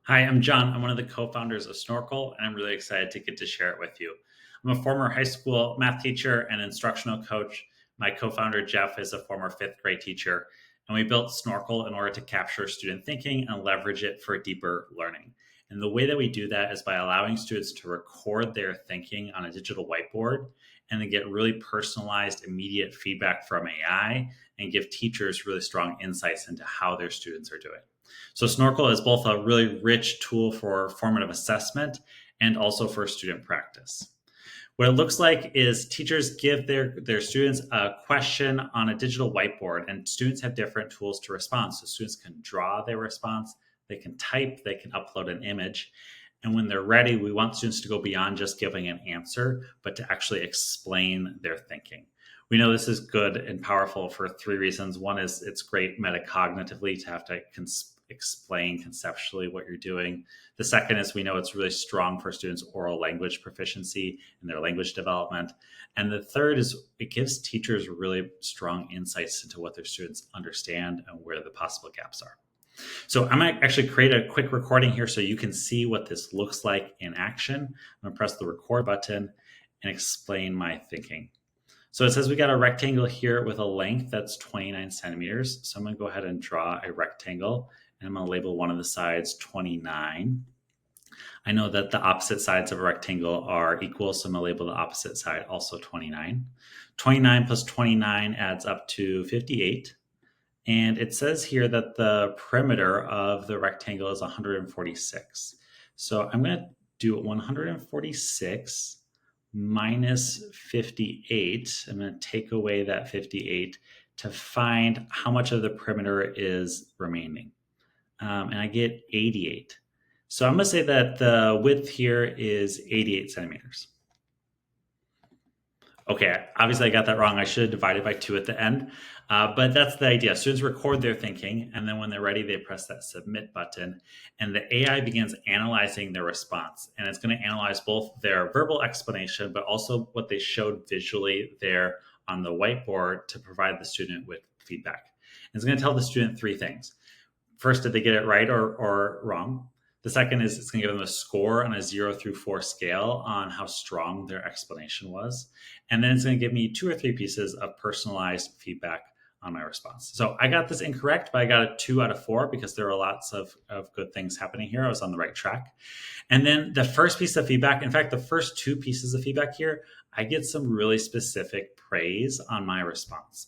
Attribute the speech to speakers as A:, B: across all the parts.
A: Hi, I'm John. I'm one of the co-founders of Snorkl, and I'm really excited to get to share it with you. I'm a former high school math teacher and instructional coach. My co-founder, Jeff, is a former fifth grade teacher, and we built Snorkl in order to capture student thinking and leverage it for deeper learning. And the way that we do that is by allowing students to record their thinking on a digital whiteboard and then get really personalized, immediate feedback from AI and give teachers really strong insights into how their students are doing. So Snorkl is both a really rich tool for formative assessment and also for student practice. What it looks like is teachers give their students a question on a digital whiteboard, and students have different tools to respond. So students can draw their response, they can type, they can upload an image. And when they're ready, we want students to go beyond just giving an answer, but to actually explain their thinking. We know this is good and powerful for three reasons. One is it's great metacognitively to have to explain conceptually what you're doing. The second is we know it's really strong for students' oral language proficiency and their language development. And the third is it gives teachers really strong insights into what their students understand and where the possible gaps are. So I'm going to actually create a quick recording here so you can see what this looks like in action. I'm going to press the record button and explain my thinking. So it says we got a rectangle here with a length that's 29 centimeters. So I'm going to go ahead and draw a rectangle, and I'm going to label one of the sides 29. I know that the opposite sides of a rectangle are equal, so I'm going to label the opposite side also 29. 29 plus 29 adds up to 58. And it says here that the perimeter of the rectangle is 146. So I'm going to do 146 minus 58. I'm going to take away that 58 to find how much of the perimeter is remaining. And I get 88. So I'm going to say that the width here is 88 centimeters. Okay, obviously I got that wrong. I should have divided by 2 at the end, but that's the idea. Students record their thinking, and then when they're ready, they press that submit button, and the AI begins analyzing their response. And it's going to analyze both their verbal explanation, but also what they showed visually there on the whiteboard to provide the student with feedback. And it's going to tell the student 3 things. First, did they get it right or wrong? The second is it's going to give them a score on a 0 through 4 scale on how strong their explanation was. And then it's going to give me 2 or 3 pieces of personalized feedback on my response. So I got this incorrect, but I got a 2 out of 4 because there are lots of good things happening here. I was on the right track. And then the first piece of feedback, in fact, the first 2 pieces of feedback here, I get some really specific praise on my response.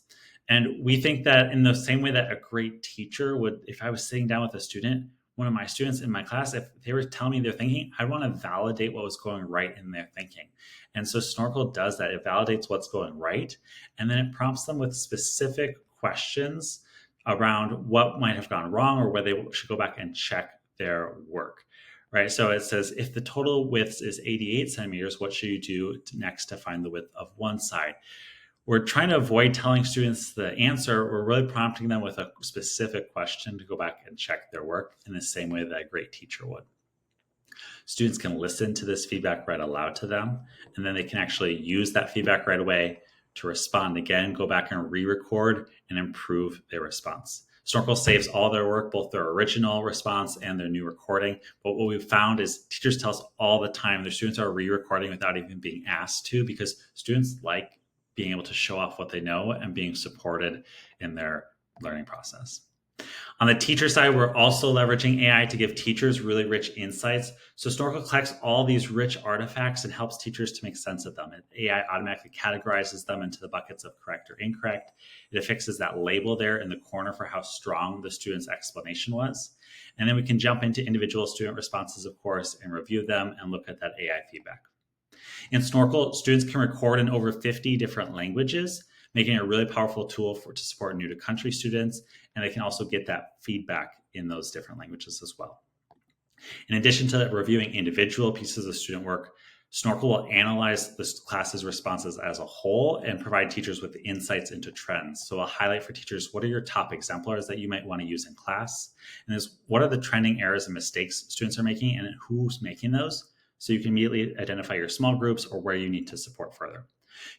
A: And we think that in the same way that a great teacher would, if I was sitting down with a student, one of my students in my class, if they were telling me their thinking, I'd want to validate what was going right in their thinking. And so Snorkl does that. It validates what's going right. And then it prompts them with specific questions around what might have gone wrong or where they should go back and check their work. Right. So it says if the total width is 88 centimeters, what should you do next to find the width of one side? We're trying to avoid telling students the answer. We're really prompting them with a specific question to go back and check their work in the same way that a great teacher would. Students can listen to this feedback read aloud to them, and then they can actually use that feedback right away to respond again, go back and re-record and improve their response. Snorkl saves all their work, both their original response and their new recording. But what we've found is teachers tell us all the time their students are re-recording without even being asked to, because students like being able to show off what they know and being supported in their learning process. On the teacher side, we're also leveraging AI to give teachers really rich insights. So Snorkl collects all these rich artifacts and helps teachers to make sense of them. AI automatically categorizes them into the buckets of correct or incorrect. It affixes that label there in the corner for how strong the student's explanation was. And then we can jump into individual student responses, of course, and review them and look at that AI feedback. In Snorkl, students can record in over 50 different languages, making it a really powerful tool to support new to country students. And they can also get that feedback in those different languages as well. In addition to reviewing individual pieces of student work, Snorkl will analyze the class's responses as a whole and provide teachers with insights into trends. So I'll highlight for teachers, what are your top exemplars that you might want to use in class? And what are the trending errors and mistakes students are making and who's making those? So you can immediately identify your small groups or where you need to support further.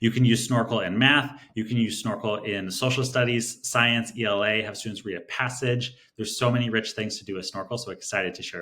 A: You can use Snorkl in math. You can use Snorkl in social studies, science, ELA, have students read a passage. There's so many rich things to do with Snorkl, so excited to share.